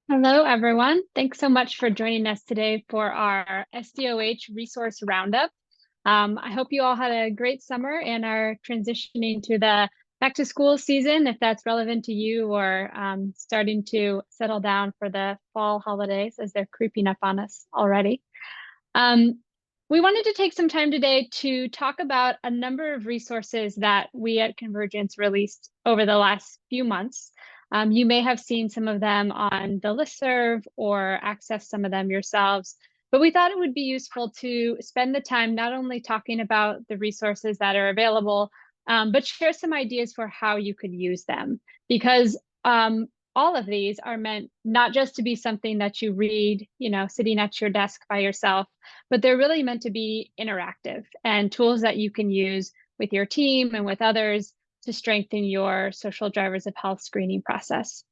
Hello, everyone. Thanks so much for joining us today for our SDOH Resource Roundup. I hope you all had a great summer and are transitioning to the back to school season, if that's relevant to you, or starting to settle down for the fall holidays as they're creeping up on us already. We wanted to take some time today to talk about a number of resources that we at Convergence released over the last few months. You may have seen some of them on the listserv or access some of them yourselves, but we thought it would be useful to spend the time not only talking about the resources that are available, but share some ideas for how you could use them. Because all of these are meant not just to be something that you read, sitting at your desk by yourself, but they're really meant to be interactive and tools that you can use with your team and with others to strengthen your social drivers of health screening process.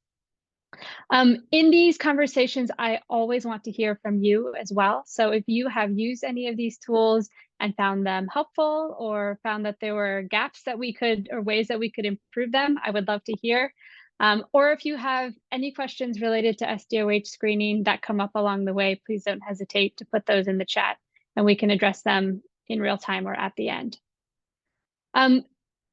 In these conversations, I always want to hear from you as well. So if you have used any of these tools and found them helpful or found that there were gaps that we could, or ways that we could improve them, I would love to hear. Or if you have any questions related to SDOH screening that come up along the way, please don't hesitate to put those in the chat and we can address them in real time or at the end.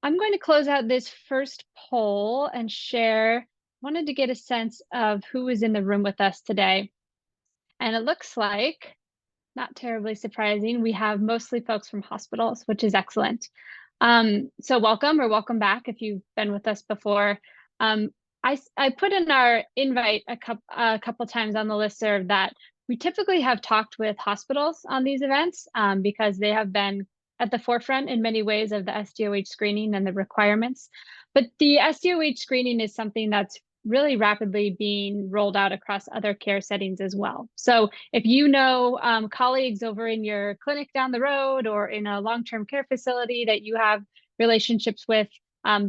I'm going to close out this first poll and share. Wanted to get a sense of who is in the room with us today. And it looks like, not terribly surprising, we have mostly folks from hospitals, which is excellent. So welcome or welcome back if you've been with us before. I put in our invite a couple times on the listserv that we typically have talked with hospitals on these events because they have been at the forefront in many ways of the SDOH screening and the requirements. But the SDOH screening is something that's really rapidly being rolled out across other care settings as well. So if you know colleagues over in your clinic down the road or in a long-term care facility that you have relationships with,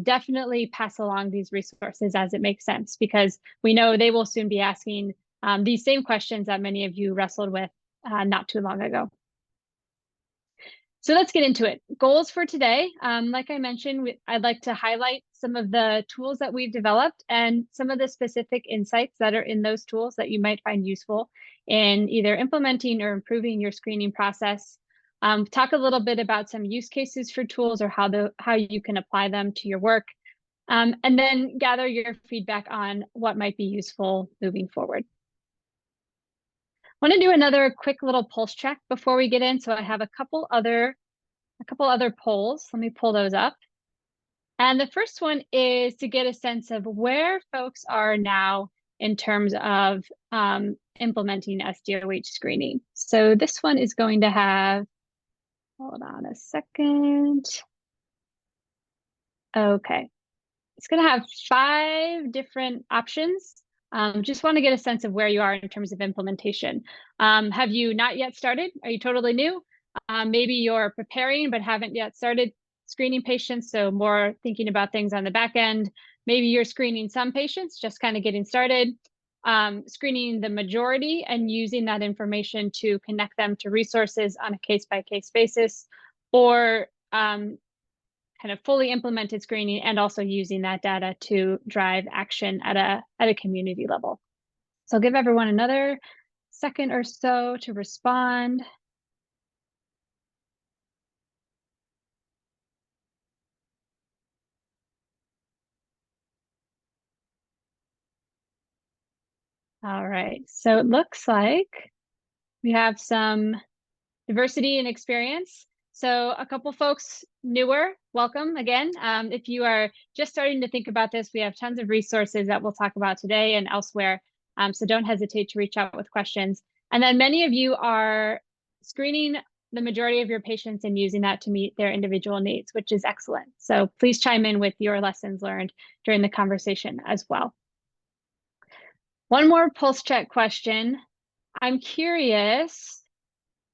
definitely pass along these resources as it makes sense, because we know they will soon be asking these same questions that many of you wrestled with not too long ago. So let's get into it. Goals for today. Like I mentioned, I'd like to highlight some of the tools that we've developed and some of the specific insights that are in those tools that you might find useful in either implementing or improving your screening process. Talk a little bit about some use cases for tools or how you can apply them to your work. And then gather your feedback on what might be useful moving forward. I want to do another quick little pulse check before we get in. So I have a couple other polls. Let me pull those up. And the first one is to get a sense of where folks are now in terms of implementing SDOH screening. So this one is going to have, hold on a second. Okay. It's going to have 5 different options. Just want to get a sense of where you are in terms of implementation. Have you not yet started? Are you totally new? Maybe you're preparing but haven't yet started screening patients, so more thinking about things on the back end. Maybe you're screening some patients, just kind of getting started. Screening the majority and using that information to connect them to resources on a case-by-case basis, or kind of fully implemented screening and also using that data to drive action at a community level. So I'll give everyone another second or so to respond. All right, so it looks like we have some diversity and experience. So a couple folks newer, welcome again. If you are just starting to think about this, we have tons of resources that we'll talk about today and elsewhere. So don't hesitate to reach out with questions. And then many of you are screening the majority of your patients and using that to meet their individual needs, which is excellent. So please chime in with your lessons learned during the conversation as well. One more pulse check question. I'm curious,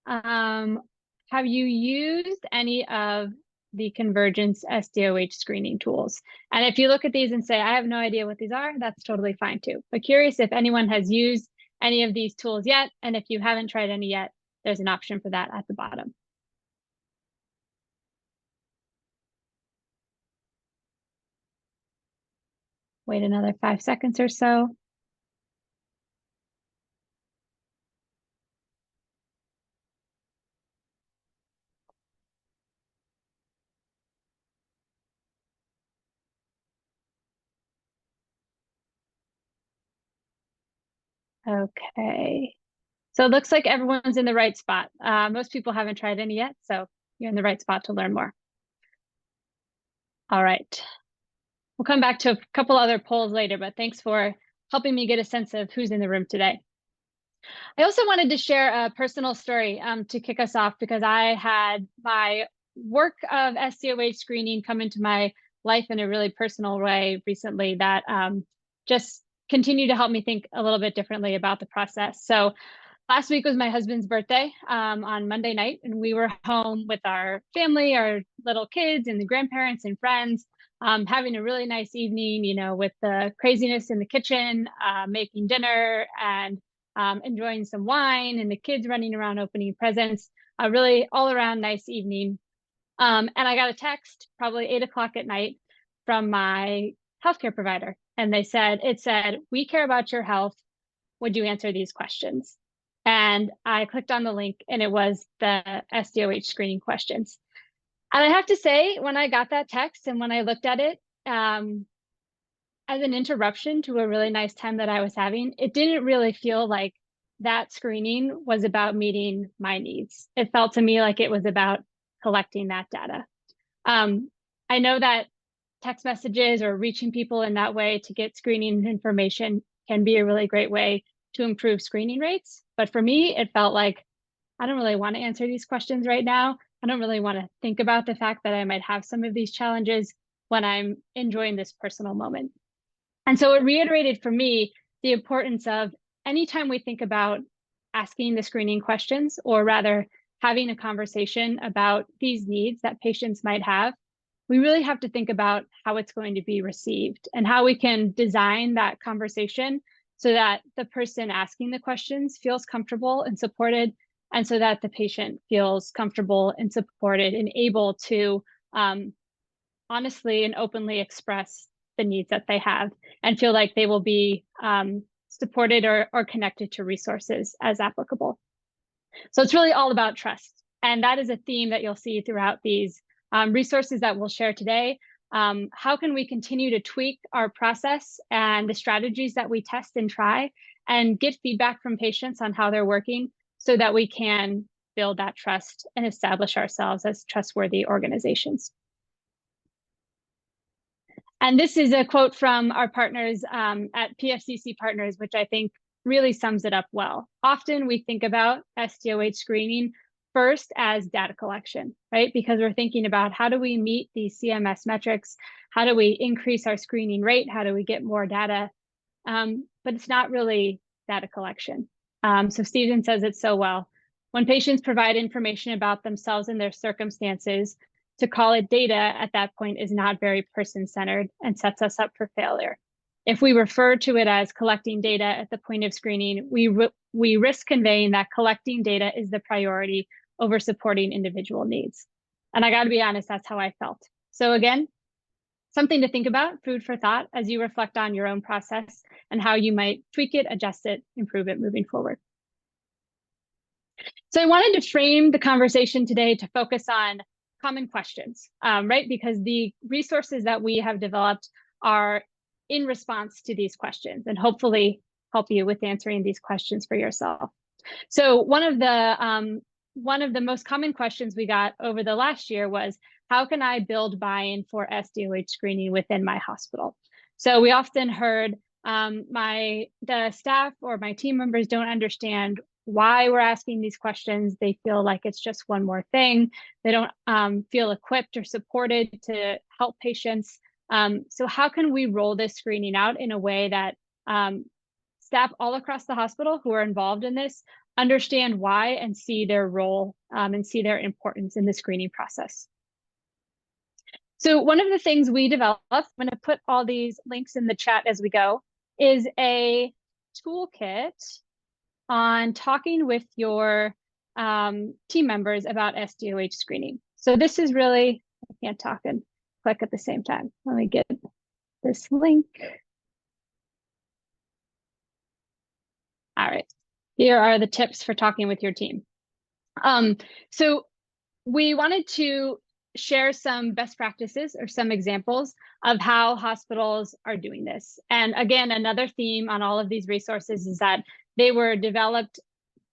have you used any of the Convergence SDOH screening tools? And if you look at these and say, I have no idea what these are, that's totally fine too. But curious if anyone has used any of these tools yet. And if you haven't tried any yet, there's an option for that at the bottom. Wait another 5 seconds or so. Okay. So it looks like everyone's in the right spot. Most people haven't tried any yet, so you're in the right spot to learn more. All right. We'll come back to a couple other polls later, but thanks for helping me get a sense of who's in the room today. I also wanted to share a personal story to kick us off, because I had my work of SDOH screening come into my life in a really personal way recently that just continued to help me think a little bit differently about the process. So last week was my husband's birthday on Monday night, and we were home with our family, our little kids, and the grandparents and friends, having a really nice evening, you know, with the craziness in the kitchen, making dinner and enjoying some wine, and the kids running around opening presents. A really all around nice evening. And I got a text probably 8 o'clock at night from my healthcare provider, and it said, "We care about your health. Would you answer these questions?" And I clicked on the link, and it was the SDOH screening questions. And I have to say, when I got that text and when I looked at it as an interruption to a really nice time that I was having, it didn't really feel like that screening was about meeting my needs. It felt to me like it was about collecting that data. I know that text messages or reaching people in that way to get screening information can be a really great way to improve screening rates. But for me, it felt like I don't really want to answer these questions right now. I don't really want to think about the fact that I might have some of these challenges when I'm enjoying this personal moment. And so it reiterated for me the importance of anytime we think about asking the screening questions, or rather having a conversation about these needs that patients might have, we really have to think about how it's going to be received and how we can design that conversation so that the person asking the questions feels comfortable and supported, and so that the patient feels comfortable and supported and able to honestly and openly express the needs that they have and feel like they will be supported or connected to resources as applicable. So it's really all about trust. And that is a theme that you'll see throughout these resources that we'll share today. How can we continue to tweak our process and the strategies that we test and try, and get feedback from patients on how they're working, so that we can build that trust and establish ourselves as trustworthy organizations. And this is a quote from our partners at PFCC Partners, which I think really sums it up well. Often we think about SDOH screening first as data collection, right? Because we're thinking about how do we meet these CMS metrics? How do we increase our screening rate? How do we get more data? But it's not really data collection. So Stephen says it so well. When patients provide information about themselves and their circumstances, to call it data at that point is not very person-centered and sets us up for failure. If we refer to it as collecting data at the point of screening, we risk conveying that collecting data is the priority over supporting individual needs. And I got to be honest, that's how I felt. So again, something to think about, food for thought, as you reflect on your own process and how you might tweak it, adjust it, improve it moving forward. So I wanted to frame the conversation today to focus on common questions, right? Because the resources that we have developed are in response to these questions, and hopefully help you with answering these questions for yourself. So one of the most common questions we got over the last year was, how can I build buy-in for SDOH screening within my hospital? So we often heard the staff or my team members don't understand why we're asking these questions. They feel like it's just one more thing. They don't feel equipped or supported to help patients. So how can we roll this screening out in a way that staff all across the hospital who are involved in this understand why and see their role and see their importance in the screening process? So one of the things we developed, I'm going to put all these links in the chat as we go, is a toolkit on talking with your team members about SDOH screening. So this is really, I can't talk and click at the same time. Let me get this link. All right, here are the tips for talking with your team. So we wanted to share some best practices or some examples of how hospitals are doing this. And again, another theme on all of these resources is that they were developed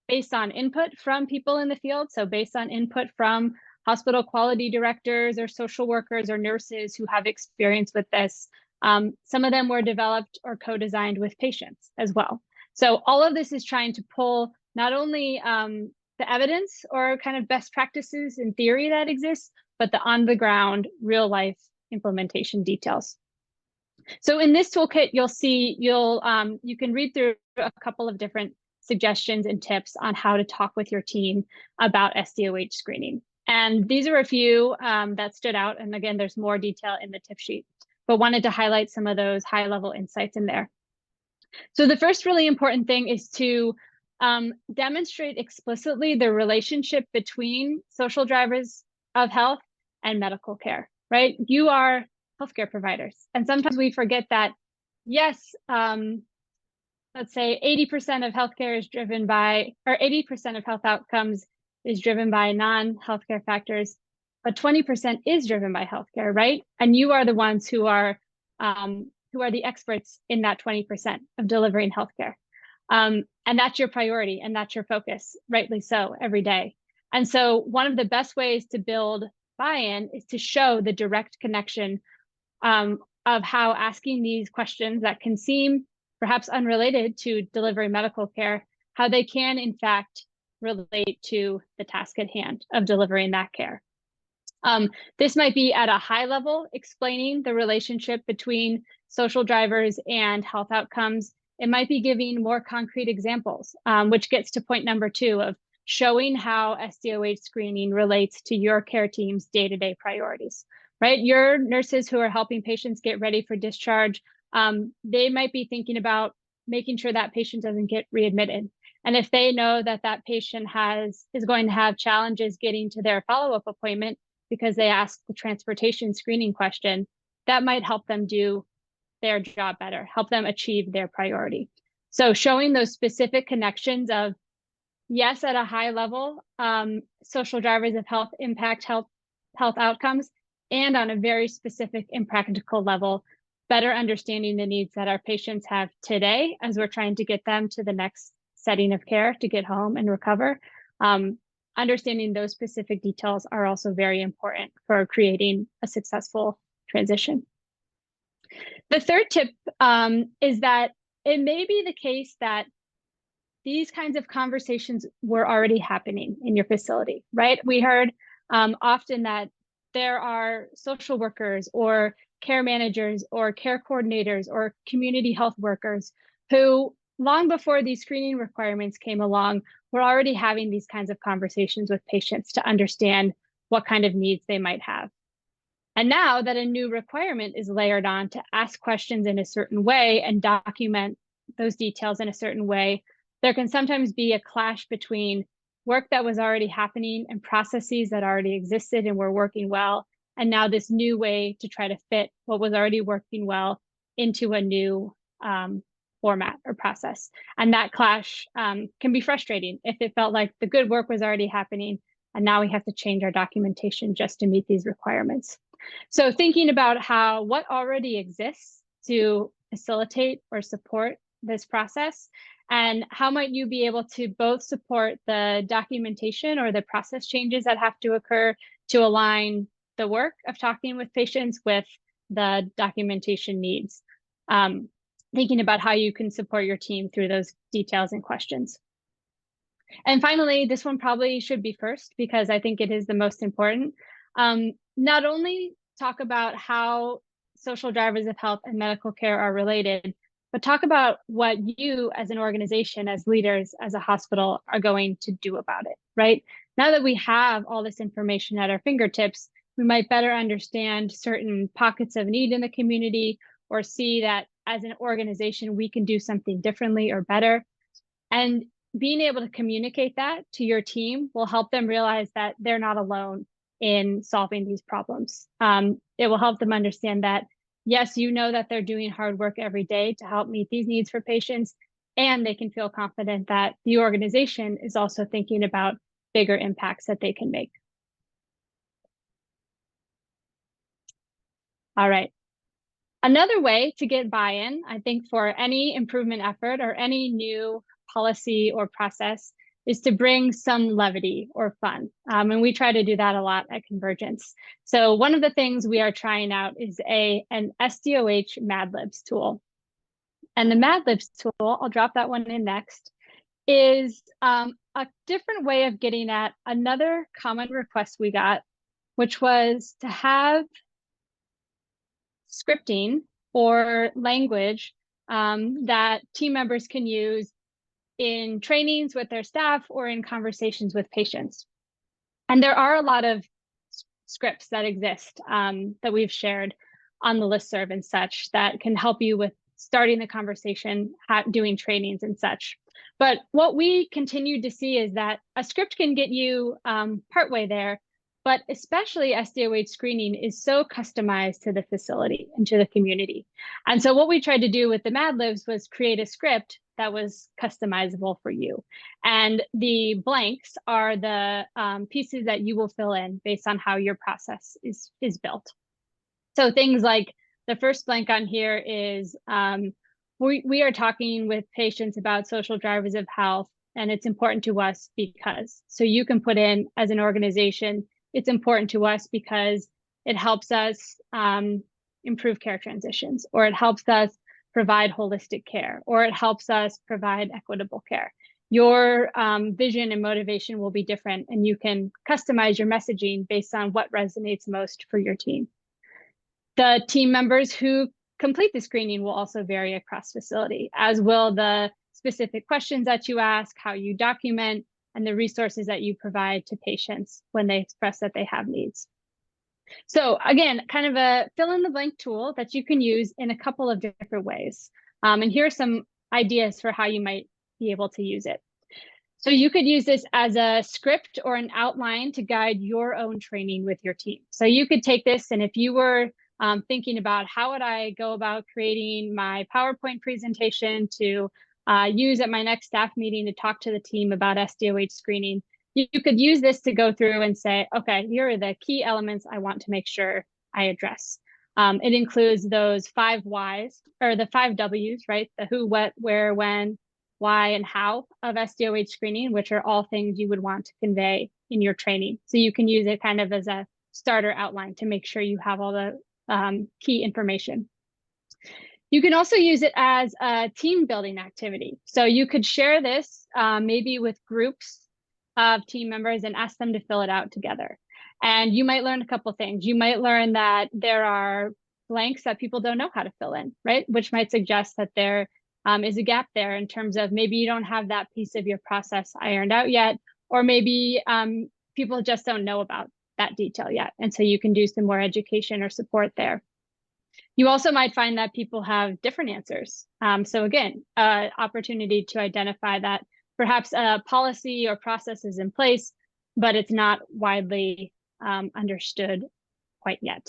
based on input from people in the field. So based on input from hospital quality directors or social workers or nurses who have experience with this. Some of them were developed or co-designed with patients as well. So all of this is trying to pull not only the evidence or kind of best practices in theory that exists, but the on the ground real life implementation details. So in this toolkit, you'll see, you can read through a couple of different suggestions and tips on how to talk with your team about SDOH screening. And these are a few that stood out. And again, there's more detail in the tip sheet, but wanted to highlight some of those high level insights in there. So the first really important thing is to demonstrate explicitly the relationship between social drivers of health and medical care, right? You are healthcare providers. And sometimes we forget that, yes, let's say 80% of healthcare is driven by, or 80% of health outcomes is driven by non-healthcare factors, but 20% is driven by healthcare, right? And you are the ones who are the experts in that 20% of delivering healthcare. And that's your priority and that's your focus, rightly so, every day. And so one of the best ways to build buy-in is to show the direct connection of how asking these questions that can seem perhaps unrelated to delivering medical care, how they can in fact relate to the task at hand of delivering that care. This might be at a high level, explaining the relationship between social drivers and health outcomes. It might be giving more concrete examples, which gets to point number 2 of showing how SDOH screening relates to your care team's day-to-day priorities, right? Your nurses who are helping patients get ready for discharge, they might be thinking about making sure that patient doesn't get readmitted. And if they know that that patient is going to have challenges getting to their follow-up appointment because they asked the transportation screening question, that might help them do their job better, help them achieve their priority. So showing those specific connections of, yes, at a high level, social drivers of health impact health outcomes, and on a very specific and practical level, better understanding the needs that our patients have today as we're trying to get them to the next setting of care to get home and recover. Understanding those specific details are also very important for creating a successful transition. The third tip is that it may be the case that these kinds of conversations were already happening in your facility, right? We heard often that there are social workers or care managers or care coordinators or community health workers who, long before these screening requirements came along, were already having these kinds of conversations with patients to understand what kind of needs they might have. And now that a new requirement is layered on to ask questions in a certain way and document those details in a certain way, there can sometimes be a clash between work that was already happening and processes that already existed and were working well, and now this new way to try to fit what was already working well into a new format or process. And that clash can be frustrating if it felt like the good work was already happening and now we have to change our documentation just to meet these requirements. So thinking about what already exists to facilitate or support this process, and how might you be able to both support the documentation or the process changes that have to occur to align the work of talking with patients with the documentation needs. Thinking about how you can support your team through those details and questions. And finally, this one probably should be first because I think it is the most important. Not only talk about how social drivers of health and medical care are related, but talk about what you as an organization, as leaders, as a hospital are going to do about it, right? Now that we have all this information at our fingertips, we might better understand certain pockets of need in the community or see that as an organization, we can do something differently or better. And being able to communicate that to your team will help them realize that they're not alone in solving these problems. It will help them understand that, yes, you know that they're doing hard work every day to help meet these needs for patients, and they can feel confident that the organization is also thinking about bigger impacts that they can make. All right. Another way to get buy-in, I think, for any improvement effort or any new policy or process is to bring some levity or fun. And we try to do that a lot at Convergence. So one of the things we are trying out is an SDOH Mad Libs tool. And the Mad Libs tool, I'll drop that one in next, is a different way of getting at another common request we got, which was to have scripting or language that team members can use in trainings with their staff or in conversations with patients. And there are a lot of scripts that exist that we've shared on the listserv and such that can help you with starting the conversation, doing trainings and such. But what we continue to see is that a script can get you partway there, but especially SDOH screening is so customized to the facility and to the community. And so what we tried to do with the Mad Libs was create a script that was customizable for you. And the blanks are the pieces that you will fill in based on how your process is built. So things like the first blank on here is we are talking with patients about social drivers of health, and it's important to us because. So you can put in, as an organization, it's important to us because it helps us improve care transitions, or it helps us provide holistic care, or it helps us provide equitable care. Your vision and motivation will be different, and you can customize your messaging based on what resonates most for your team. The team members who complete the screening will also vary across facility, as will the specific questions that you ask, how you document, and the resources that you provide to patients when they express that they have needs. So again, kind of a fill in the blank tool that you can use in a couple of different ways. And here are some ideas for how you might be able to use it. So you could use this as a script or an outline to guide your own training with your team. So you could take this, and if you were thinking about how would I go about creating my PowerPoint presentation to use at my next staff meeting to talk to the team about SDOH screening, you could use this to go through and say, okay, here are the key elements I want to make sure I address. It includes those 5 whys, or the 5 W's, right? The who, what, where, when, why, and how of SDOH screening, which are all things you would want to convey in your training. So you can use it kind of as a starter outline to make sure you have all the key information. You can also use it as a team building activity. So you could share this maybe with groups of team members and ask them to fill it out together. And you might learn a couple things. You might learn that there are blanks that people don't know how to fill in, right? Which might suggest that there is a gap there in terms of maybe you don't have that piece of your process ironed out yet, or maybe people just don't know about that detail yet. And so you can do some more education or support there. You also might find that people have different answers. So again, opportunity to identify that perhaps a policy or process is in place, but it's not widely understood quite yet.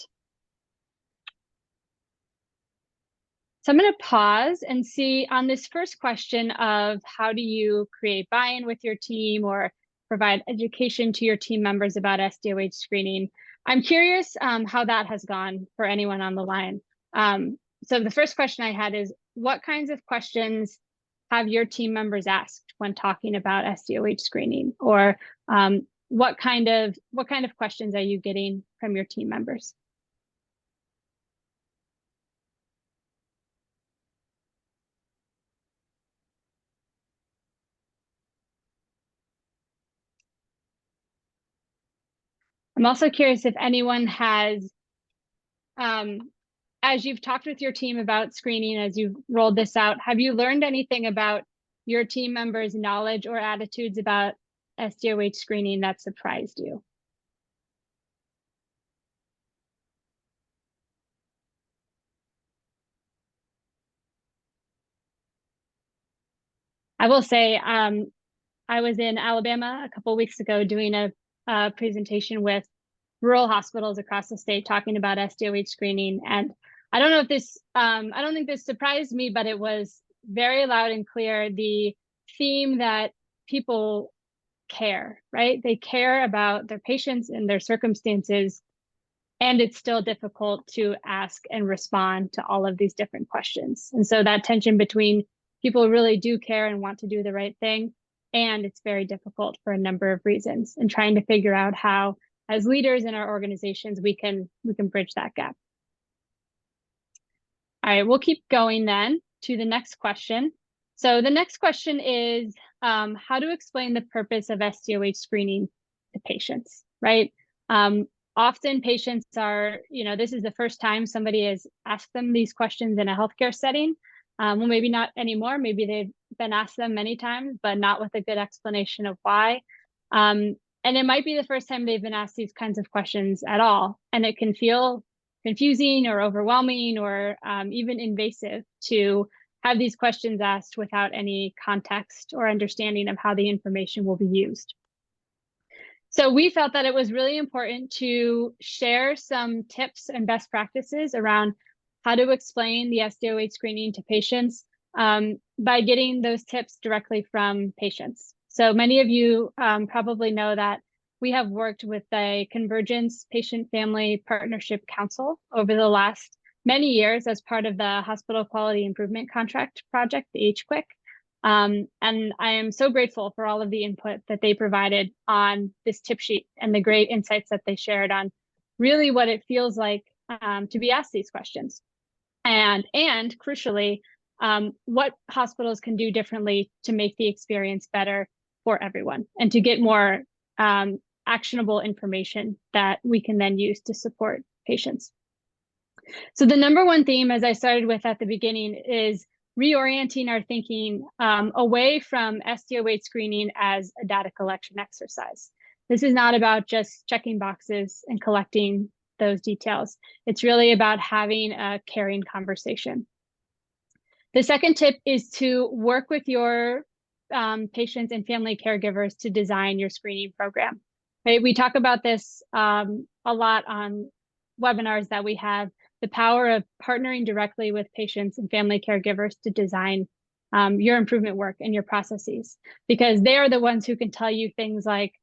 So I'm going to pause and see on this first question of how do you create buy-in with your team or provide education to your team members about SDOH screening. I'm curious how that has gone for anyone on the line. So the first question I had is, what kinds of questions have your team members asked when talking about SDOH screening? Or what kind of questions are you getting from your team members? I'm also curious if anyone has, as you've talked with your team about screening, as you've rolled this out, have you learned anything about your team members' knowledge or attitudes about SDOH screening that surprised you? I will say, I was in Alabama a couple of weeks ago doing a presentation with rural hospitals across the state talking about SDOH screening. And I don't know if this, I don't think this surprised me, but it was very loud and clear, the theme that people care, right? They care about their patients and their circumstances. and it's still difficult to ask and respond to all of these different questions. And so that tension between people really do care and want to do the right thing, and it's very difficult for a number of reasons, and trying to figure out how, as leaders in our organizations, we can bridge that gap. All right, we'll keep going then to the next question. So the next question is how to explain the purpose of SDOH screening to patients, right? Often patients are, this is the first time somebody has asked them these questions in a healthcare setting. Well, maybe not anymore. Maybe they've been asked them many times, but not with a good explanation of why. And it might be the first time they've been asked these kinds of questions at all. And it can feel confusing or overwhelming or even invasive to have these questions asked without any context or understanding of how the information will be used. So we felt that it was really important to share some tips and best practices around how to explain the SDOH screening to patients by getting those tips directly from patients. So many of you probably know that we have worked with the Convergence Patient Family Partnership Council over the last many years as part of the Hospital Quality Improvement Contract Project, the HQIC. And I am so grateful for all of the input that they provided on this tip sheet and the great insights that they shared on really what it feels like to be asked these questions. And crucially, what hospitals can do differently to make the experience better for everyone and to get more actionable information that we can then use to support patients. So the number one theme, as I started with at the beginning, is reorienting our thinking away from SDOH screening as a data collection exercise. This is not about just checking boxes and collecting those details. It's really about having a caring conversation. The second tip is to work with your patients and family caregivers to design your screening program. Right? We talk about this a lot on webinars that we have, the power of partnering directly with patients and family caregivers to design your improvement work and your processes, because they are the ones who can tell you things like,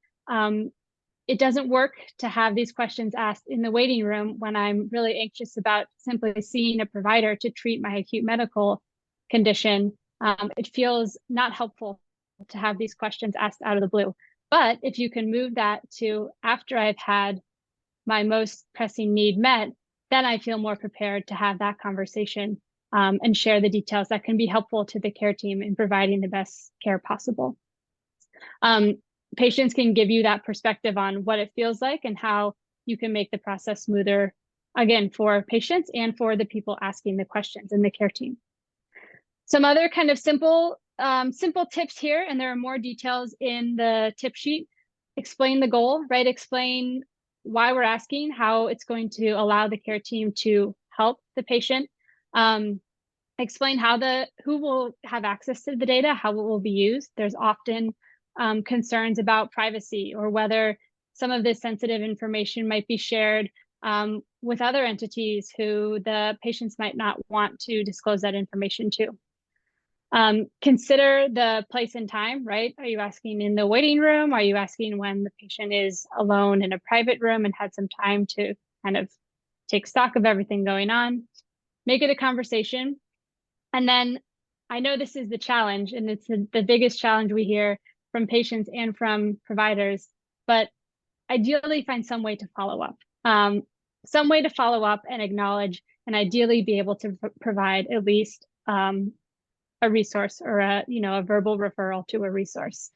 it doesn't work to have these questions asked in the waiting room when I'm really anxious about simply seeing a provider to treat my acute medical condition. It feels not helpful to have these questions asked out of the blue. But if you can move that to after I've had my most pressing need met, then I feel more prepared to have that conversation and share the details that can be helpful to the care team in providing the best care possible. Patients can give you that perspective on what it feels like and how you can make the process smoother, again, for patients and for the people asking the questions and the care team. Some other kind of simple tips here, and there are more details in the tip sheet. Explain the goal, right? Explain why we're asking, how it's going to allow the care team to help the patient. Explain who will have access to the data, how it will be used. There's often concerns about privacy or whether some of this sensitive information might be shared with other entities who the patients might not want to disclose that information to. Consider the place and time, right? Are you asking in the waiting room? Are you asking when the patient is alone in a private room and had some time to kind of take stock of everything going on? Make it a conversation. And then I know this is the challenge, and it's the biggest challenge we hear from patients and from providers, but ideally find some way to follow up. Some way to follow up and acknowledge, and ideally be able to provide at least a resource or a verbal referral to a resource.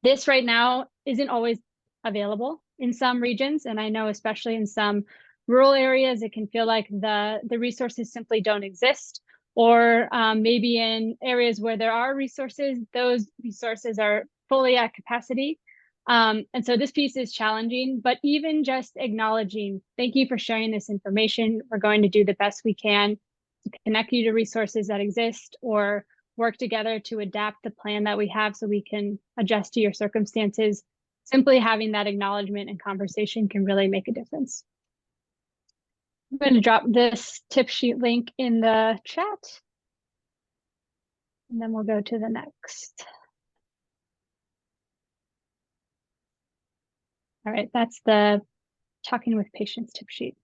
This right now isn't always available in some regions, and I know especially in some rural areas, it can feel like the resources simply don't exist, or maybe in areas where there are resources, those resources are fully at capacity. And so this piece is challenging, but even just acknowledging, thank you for sharing this information. We're going to do the best we can to connect you to resources that exist or work together to adapt the plan that we have so we can adjust to your circumstances. Simply having that acknowledgement and conversation can really make a difference. I'm going to drop this tip sheet link in the chat, and then we'll go to the next. All right, that's the Talking with Patients tip sheet.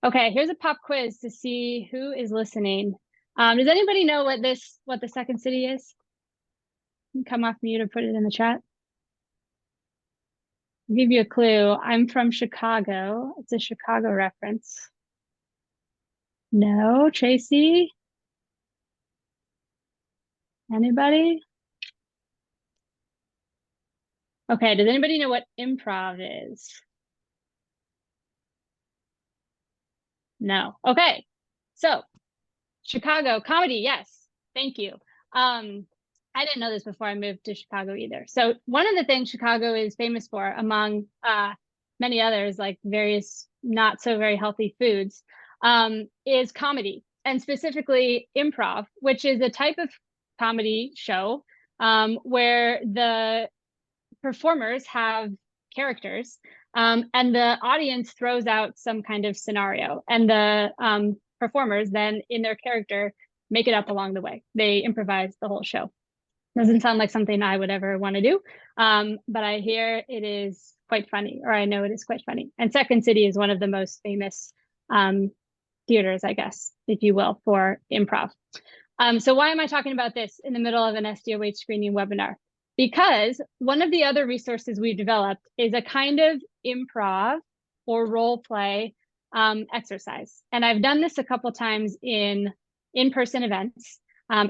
Okay, here's a pop quiz to see who is listening. Does anybody know what the second city is? Come off mute or put it in the chat. I'll give you a clue. I'm from Chicago. It's a Chicago reference. No, Tracy? Anybody? Okay, does anybody know what improv is? No. Okay, so Chicago comedy, yes, thank you. I didn't know this before I moved to Chicago either. So one of the things Chicago is famous for, among many others, like various not so very healthy foods, is comedy, and specifically improv, which is a type of comedy show where the performers have characters and the audience throws out some kind of scenario, and the performers then in their character make it up along the way. They improvise the whole show. Doesn't sound like something I would ever want to do, but I hear it is quite funny, or I know it is quite funny. And Second City is one of the most famous theaters, I guess, if you will, for improv. So why am I talking about this in the middle of an SDOH screening webinar? Because one of the other resources we've developed is a kind of improv or role play exercise. And I've done this a couple times in-person events.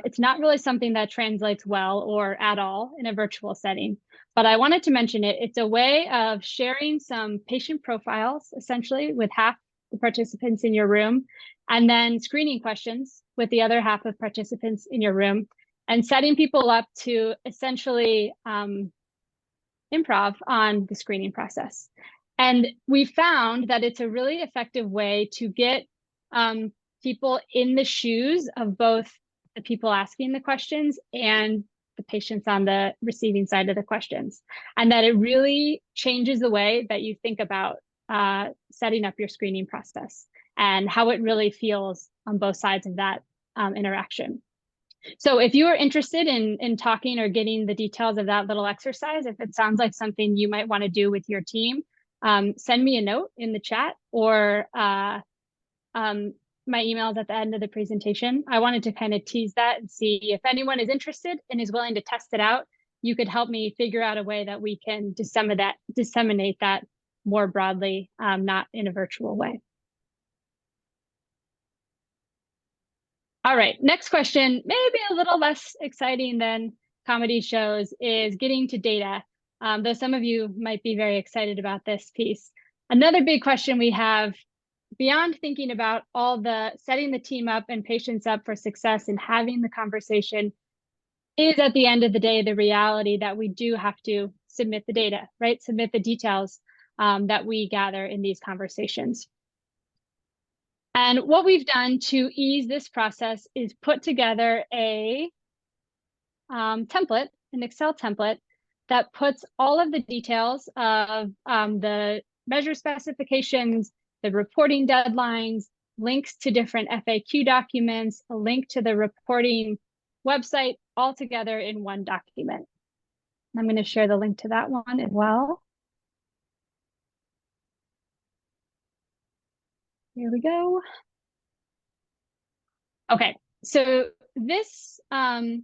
It's not really something that translates well or at all in a virtual setting, but I wanted to mention it. It's a way of sharing some patient profiles, essentially, with half the participants in your room, and then screening questions with the other half of participants in your room, and setting people up to essentially improv on the screening process. And we found that it's a really effective way to get people in the shoes of both the people asking the questions and the patients on the receiving side of the questions. And that it really changes the way that you think about setting up your screening process and how it really feels on both sides of that interaction. So if you are interested in talking or getting the details of that little exercise, if it sounds like something you might want to do with your team, send me a note in the chat, or my email is at the end of the presentation. I wanted to kind of tease that and see if anyone is interested and is willing to test it out. You could help me figure out a way that we can disseminate that more broadly, not in a virtual way. All right, next question, maybe a little less exciting than comedy shows, is getting to data, though some of you might be very excited about this piece. Another big question we have, beyond thinking about all the setting the team up and patients up for success and having the conversation, is at the end of the day, the reality that we do have to submit the data, right? Submit the details that we gather in these conversations. And what we've done to ease this process is put together a template, an Excel template, that puts all of the details of the measure specifications, the reporting deadlines, links to different FAQ documents, a link to the reporting website, all together in one document. I'm going to share the link to that one as well. Here we go. Okay, so this template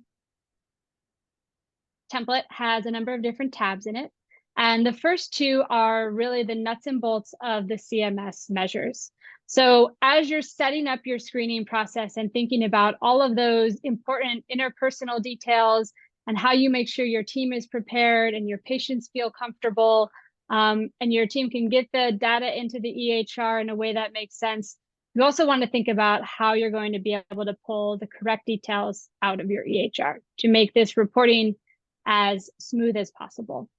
has a number of different tabs in it. And the first two are really the nuts and bolts of the CMS measures. So as you're setting up your screening process and thinking about all of those important interpersonal details and how you make sure your team is prepared and your patients feel comfortable, and your team can get the data into the EHR in a way that makes sense, you also want to think about how you're going to be able to pull the correct details out of your EHR to make this reporting as smooth as possible.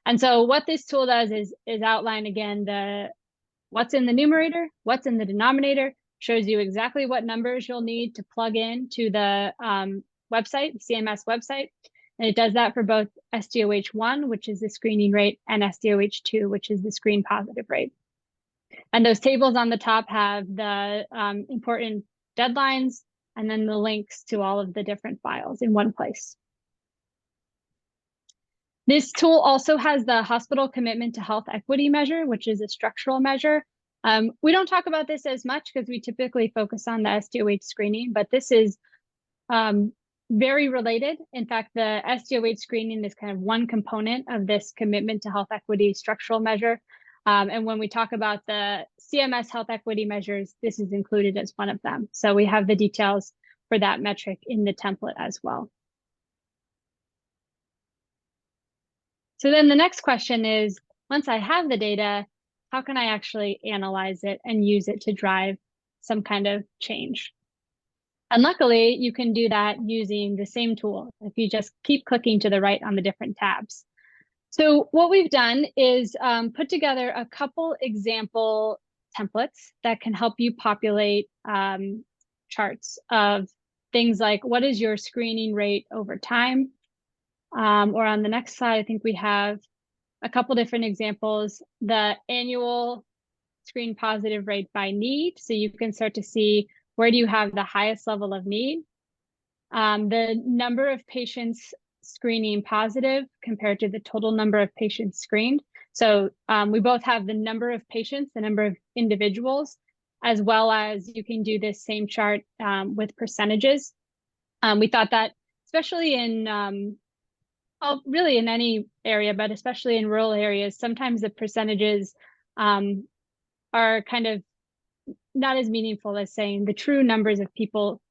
And so what this tool does is outline again what's in the numerator, what's in the denominator, shows you exactly what numbers you'll need to plug in to the website, the CMS website. And it does that for both SDOH1, which is the screening rate, and SDOH2, which is the screen positive rate. And those tables on the top have the important deadlines and then the links to all of the different files in one place. This tool also has the hospital commitment to health equity measure, which is a structural measure. We don't talk about this as much because we typically focus on the SDOH screening, but this is very related. In fact, the SDOH screening is kind of one component of this commitment to health equity structural measure. And when we talk about the CMS health equity measures, this is included as one of them. So we have the details for that metric in the template as well. So then the next question is, once I have the data, how can I actually analyze it and use it to drive some kind of change? And luckily, you can do that using the same tool if you just keep clicking to the right on the different tabs. So what we've done is put together a couple example templates that can help you populate charts of things like what is your screening rate over time? Or on the next slide, I think we have a couple different examples. The annual screen positive rate by need. So you can start to see where do you have the highest level of need. The number of patients screening positive compared to the total number of patients screened. So we both have the number of patients, the number of individuals, as well as you can do this same chart with percentages. We thought that especially in, well, really in any area, but especially in rural areas, sometimes the percentages are kind of not as meaningful as saying the true numbers of people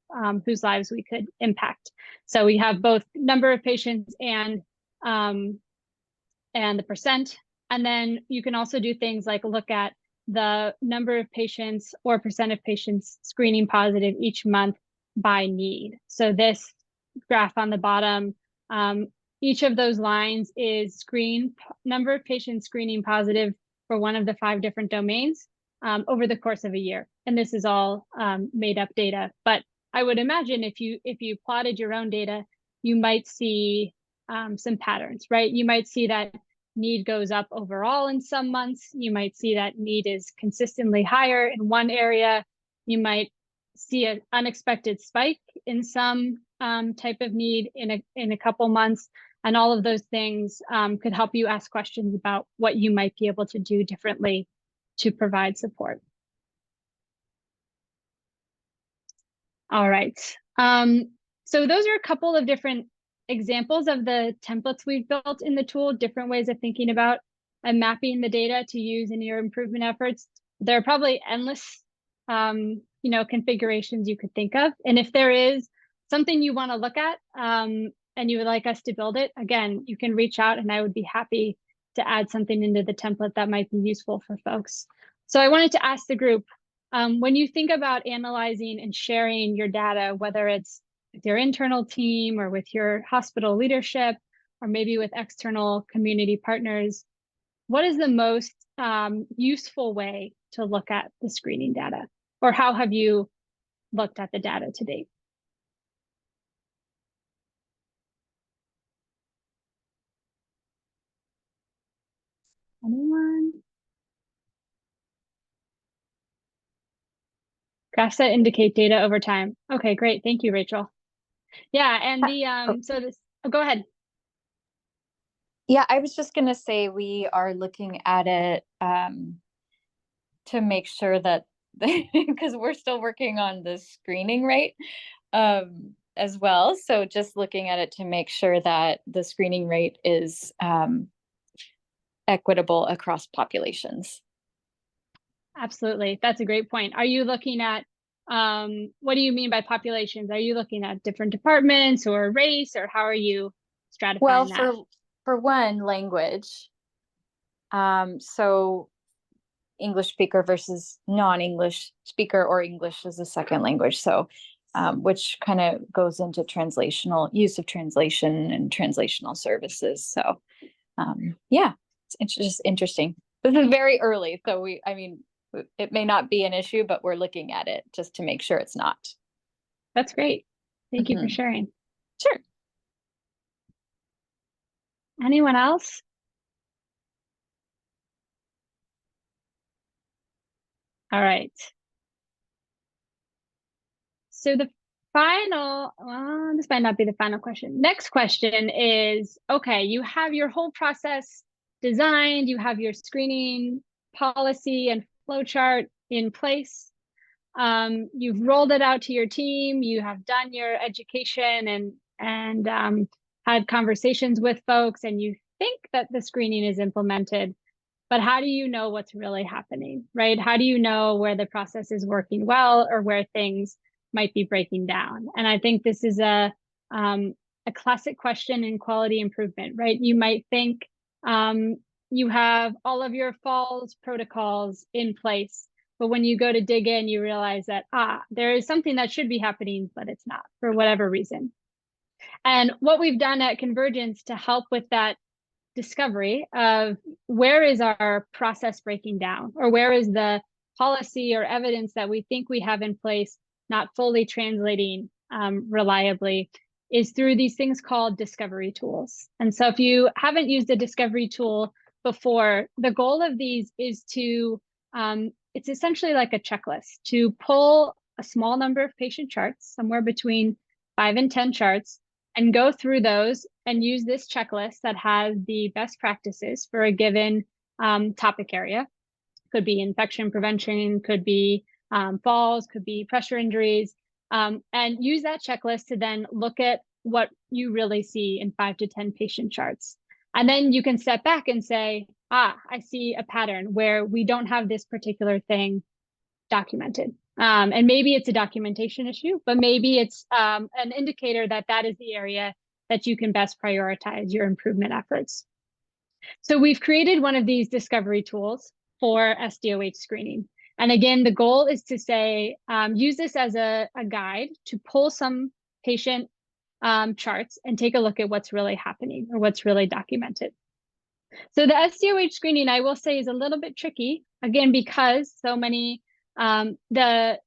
whose lives we could impact. So we have both number of patients and the percent. And then you can also do things like look at the number of patients or percent of patients screening positive each month by need. So this graph on the bottom, each of those lines is number of patients screening positive for one of the 5 different domains over the course of a year. And this is all made up data. But I would imagine if you plotted your own data, you might see some patterns, right? You might see that need goes up overall in some months. You might see that need is consistently higher in one area. You might see an unexpected spike in some type of need in a couple months. And all of those things could help you ask questions about what you might be able to do differently to provide support. All right. So those are a couple of different examples of the templates we've built in the tool, different ways of thinking about and mapping the data to use in your improvement efforts. There are probably endless configurations you could think of. And if there is something you want to look at and you would like us to build it, again, you can reach out and I would be happy to add something into the template that might be useful for folks. So I wanted to ask the group, when you think about analyzing and sharing your data, whether it's with your internal team or with your hospital leadership, or maybe with external community partners, what is the most useful way to look at the screening data? Or how have you looked at the data to date? Anyone? Graphs that indicate data over time. Okay, great. Thank you, Rachel. Yeah, and go ahead. Yeah, I was just going to say we are looking at it to make sure that, because we're still working on the screening rate as well. So just looking at it to make sure that the screening rate is equitable across populations. Absolutely. That's a great point. Are you looking at, what do you mean by populations? Are you looking at different departments or race, or how are you stratifying that? Well, for one, language. So English speaker versus non-English speaker, or English as a second language. So which kind of goes into translational use of translation and translational services. So yeah, it's just interesting. This is very early. So it may not be an issue, but we're looking at it just to make sure it's not. That's great. Thank you for sharing. Sure. Anyone else? All right. So the This might not be the final question. Next question is, okay, you have your whole process designed, you have your screening policy and flowchart in place. You've rolled it out to your team, you have done your education and had conversations with folks, and you think that the screening is implemented. But how do you know what's really happening, right? How do you know where the process is working well or where things might be breaking down? And I think this is a classic question in quality improvement, right? You might think you have all of your falls protocols in place, but when you go to dig in, you realize that, there is something that should be happening, but it's not for whatever reason. And what we've done at Convergence to help with that discovery of where is our process breaking down, or where is the policy or evidence that we think we have in place not fully translating reliably, is through these things called discovery tools. And so if you haven't used a discovery tool before, the goal of these is to, it's essentially like a checklist to pull a small number of patient charts, somewhere between 5 and 10 charts, and go through those and use this checklist that has the best practices for a given topic area. Could be infection prevention, could be falls, could be pressure injuries, and use that checklist to then look at what you really see in 5 to 10 patient charts. And then you can step back and say, I see a pattern where we don't have this particular thing documented. And maybe it's a documentation issue, but maybe it's an indicator that that is the area that you can best prioritize your improvement efforts. So we've created one of these discovery tools for SDOH screening. And again, the goal is to say, use this as a guide to pull some patient charts and take a look at what's really happening or what's really documented. So the SDOH screening, I will say, is a little bit tricky, again, because so many the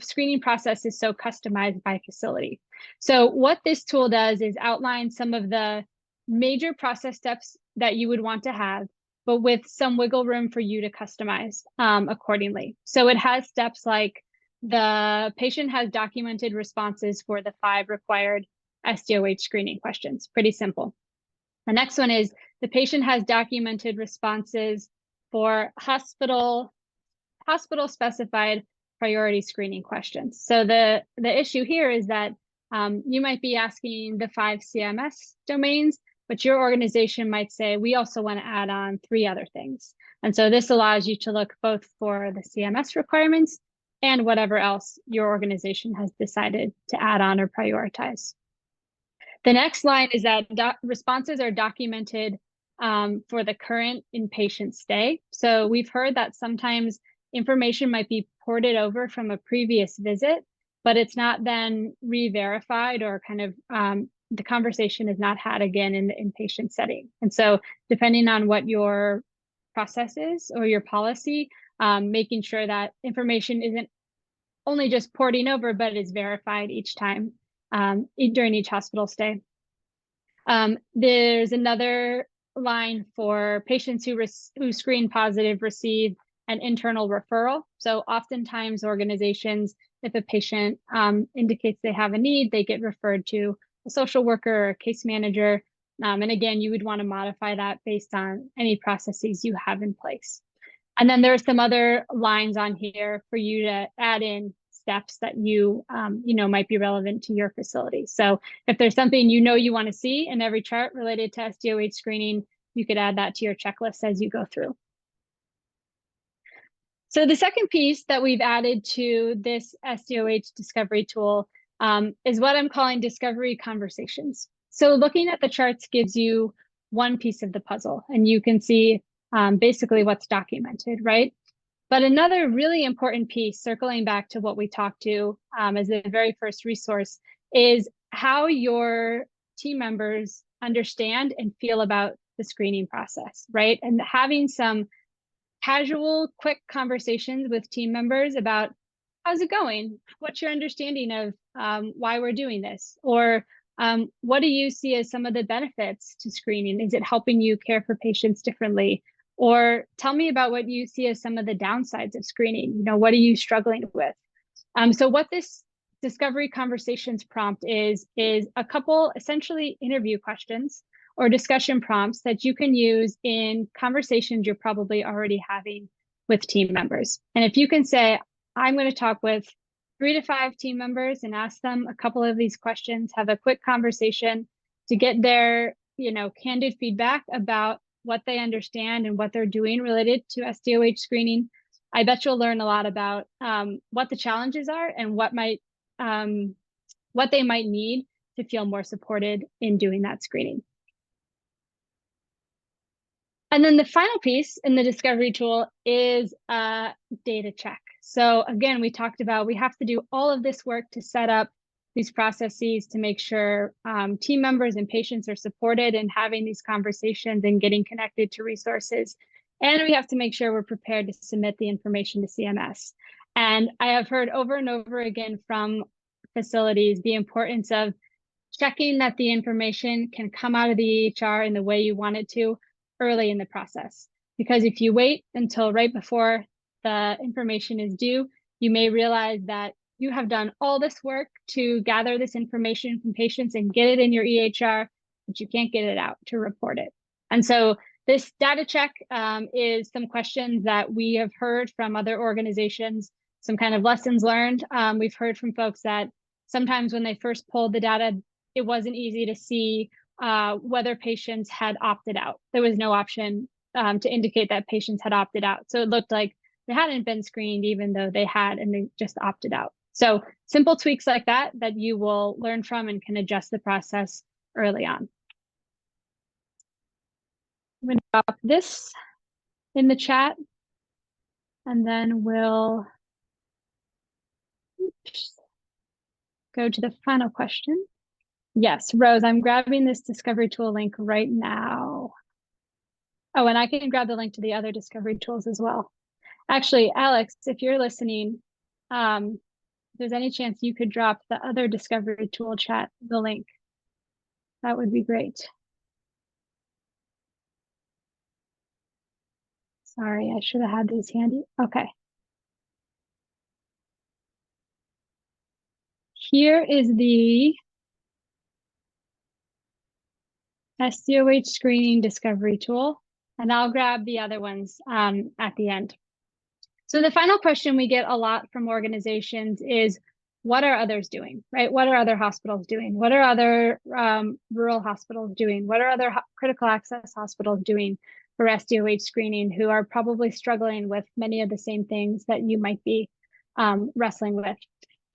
screening process is so customized by facility. So what this tool does is outline some of the major process steps that you would want to have, but with some wiggle room for you to customize accordingly. So it has steps like the patient has documented responses for the 5 required SDOH screening questions. Pretty simple. The next one is the patient has documented responses for hospital specified priority screening questions. So the issue here is that you might be asking the 5 CMS domains, but your organization might say, we also want to add on 3 other things. And so this allows you to look both for the CMS requirements and whatever else your organization has decided to add on or prioritize. The next line is that responses are documented for the current inpatient stay. So we've heard that sometimes information might be ported over from a previous visit, but it's not then re-verified, or kind of the conversation is not had again in the inpatient setting. And so depending on what your process is or your policy, making sure that information isn't only just porting over, but is verified each time during each hospital stay. There's another line for patients who screen positive receive an internal referral. So oftentimes organizations, if a patient indicates they have a need, they get referred to a social worker or a case manager. And again, you would want to modify that based on any processes you have in place. And then there are some other lines on here for you to add in steps that you might be relevant to your facility. So if there's something you want to see in every chart related to SDOH screening, you could add that to your checklist as you go through. So the second piece that we've added to this SDOH discovery tool is what I'm calling discovery conversations. So looking at the charts gives you one piece of the puzzle, and you can see basically what's documented, right? But another really important piece, circling back to what we talked to as the very first resource, is how your team members understand and feel about the screening process, right? And having some casual, quick conversations with team members about how's it going? What's your understanding of why we're doing this? Or what do you see as some of the benefits to screening? Is it helping you care for patients differently? Or tell me about what you see as some of the downsides of screening. What are you struggling with? So what this Discovery Conversations prompt is a couple essentially interview questions or discussion prompts that you can use in conversations you're probably already having with team members. And if you can say, I'm going to talk with 3 to 5 team members and ask them a couple of these questions, have a quick conversation to get their, candid feedback about what they understand and what they're doing related to SDOH screening, I bet you'll learn a lot about what the challenges are and what they might need to feel more supported in doing that screening. And then the final piece in the discovery tool is a data check. So again, we talked about we have to do all of this work to set up these processes to make sure team members and patients are supported in having these conversations and getting connected to resources. And we have to make sure we're prepared to submit the information to CMS. And I have heard over and over again from facilities the importance of checking that the information can come out of the EHR in the way you want it to early in the process. Because if you wait until right before the information is due, you may realize that you have done all this work to gather this information from patients and get it in your EHR, but you can't get it out to report it. And so this data check is some questions that we have heard from other organizations, some kind of lessons learned. We've heard from folks that sometimes when they first pulled the data, it wasn't easy to see whether patients had opted out. There was no option to indicate that patients had opted out. So it looked like they hadn't been screened even though they had, and they just opted out. So simple tweaks like that you will learn from and can adjust the process early on. I'm going to drop this in the chat, and then we'll go to the final question. Yes, Rose, I'm grabbing this discovery tool link right now. Oh, and I can grab the link to the other discovery tools as well. Actually, Alex, if you're listening, if there's any chance you could drop the other discovery tool chat, the link, that would be great. Sorry, I should have had these handy. Okay. Here is the SDOH screening discovery tool, and I'll grab the other ones at the end. So the final question we get a lot from organizations is, what are others doing, right? What are other hospitals doing? What are other rural hospitals doing? What are other critical access hospitals doing for SDOH screening, who are probably struggling with many of the same things that you might be wrestling with?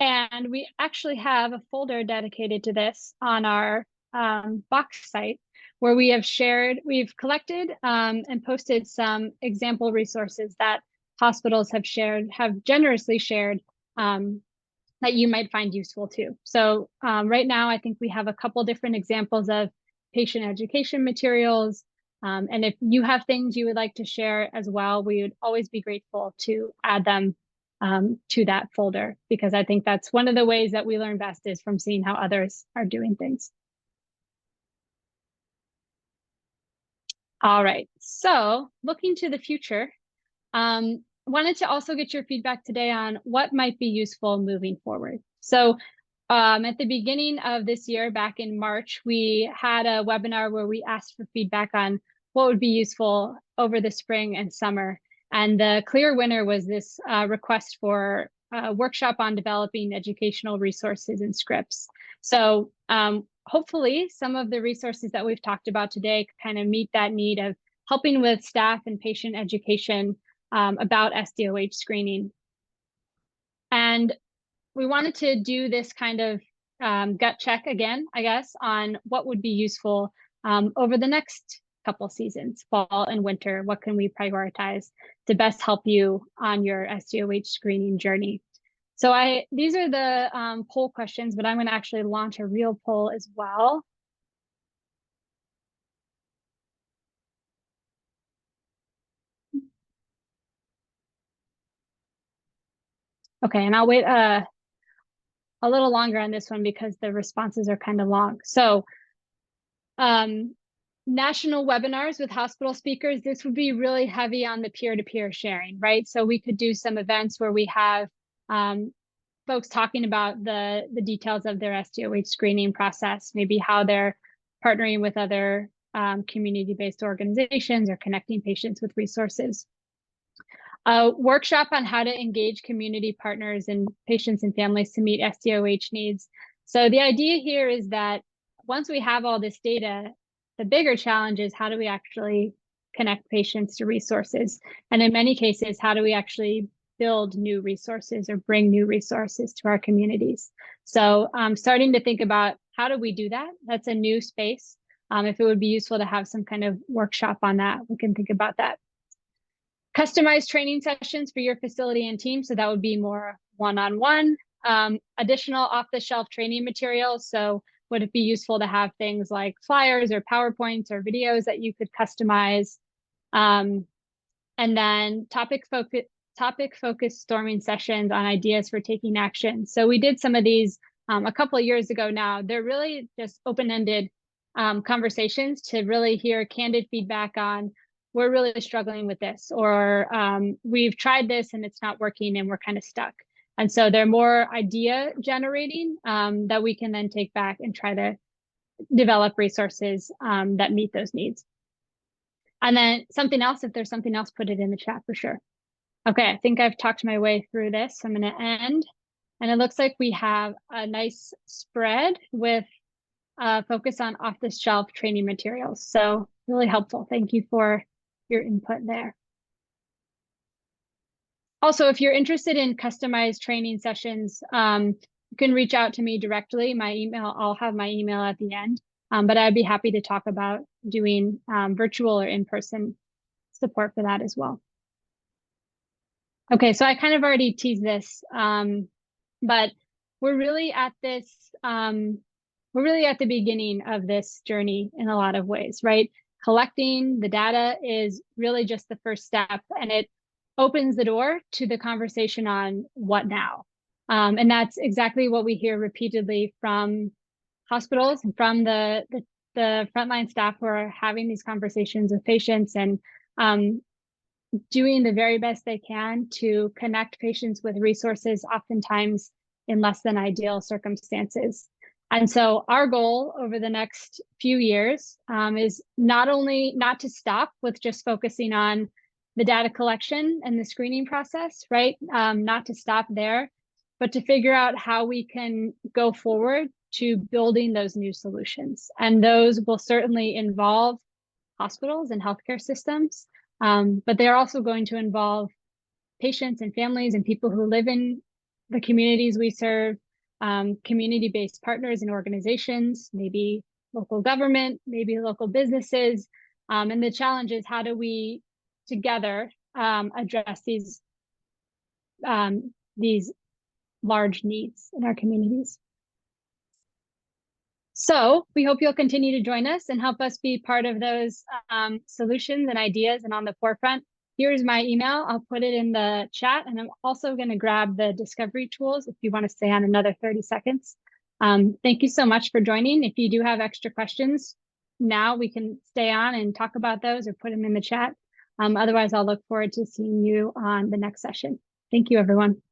And we actually have a folder dedicated to this on our Box site, where we've collected and posted some example resources that hospitals have generously shared that you might find useful too. So right now, I think we have a couple different examples of patient education materials. And if you have things you would like to share as well, we would always be grateful to add them to that folder, because I think that's one of the ways that we learn best is from seeing how others are doing things. All right, so looking to the future, wanted to also get your feedback today on what might be useful moving forward. So at the beginning of this year, back in March, we had a webinar where we asked for feedback on what would be useful over the spring and summer. And the clear winner was this request for a workshop on developing educational resources and scripts. So hopefully some of the resources that we've talked about today kind of meet that need of helping with staff and patient education about SDOH screening. And we wanted to do this kind of gut check again, I guess, on what would be useful over the next couple seasons, fall and winter. What can we prioritize to best help you on your SDOH screening journey? So these are the poll questions, but I'm going to actually launch a real poll as well. Okay, and I'll wait a little longer on this one because the responses are kind of long. So national webinars with hospital speakers, this would be really heavy on the peer-to-peer sharing, right? So we could do some events where we have folks talking about the details of their SDOH screening process, maybe how they're partnering with other community-based organizations or connecting patients with resources. A workshop on how to engage community partners and patients and families to meet SDOH needs. So the idea here is that once we have all this data, the bigger challenge is how do we actually connect patients to resources? And in many cases, how do we actually build new resources or bring new resources to our communities? So starting to think about how do we do that? That's a new space. If it would be useful to have some kind of workshop on that, we can think about that. Customized training sessions for your facility and team. So that would be more one-on-one. Additional off-the-shelf training materials. So would it be useful to have things like flyers or PowerPoints or videos that you could customize? And then topic-focused storming sessions on ideas for taking action. So we did some of these a couple of years ago now. They're really just open-ended conversations to really hear candid feedback on, we're really struggling with this, or we've tried this and it's not working and we're kind of stuck. And so they're more idea generating that we can then take back and try to develop resources that meet those needs. And then something else, if there's something else, put it in the chat for sure. Okay, I think I've talked my way through this. So I'm going to end. And it looks like we have a nice spread with focus on off-the-shelf training materials. So really helpful. Thank you for your input there. Also, if you're interested in customized training sessions, you can reach out to me directly. My email, I'll have my email at the end, but I'd be happy to talk about doing virtual or in-person support for that as well. Okay, so I kind of already teased this, but we're really at this, we're really at the beginning of this journey in a lot of ways, right? Collecting the data is really just the first step, and it opens the door to the conversation on what now. And that's exactly what we hear repeatedly from hospitals and from the frontline staff who are having these conversations with patients and doing the very best they can to connect patients with resources, oftentimes in less than ideal circumstances. And so our goal over the next few years is not to stop with just focusing on the data collection and the screening process, right? Not to stop there, but to figure out how we can go forward to building those new solutions. And those will certainly involve hospitals and healthcare systems, but they're also going to involve patients and families and people who live in the communities we serve, community-based partners and organizations, maybe local government, maybe local businesses. And the challenge is, how do we together address these large needs in our communities? So we hope you'll continue to join us and help us be part of those solutions and ideas and on the forefront. Here's my email. I'll put it in the chat, and I'm also going to grab the discovery tools if you want to stay on another 30 seconds. Thank you so much for joining. If you do have extra questions, now we can stay on and talk about those or put them in the chat. Otherwise, I'll look forward to seeing you on the next session. Thank you, everyone.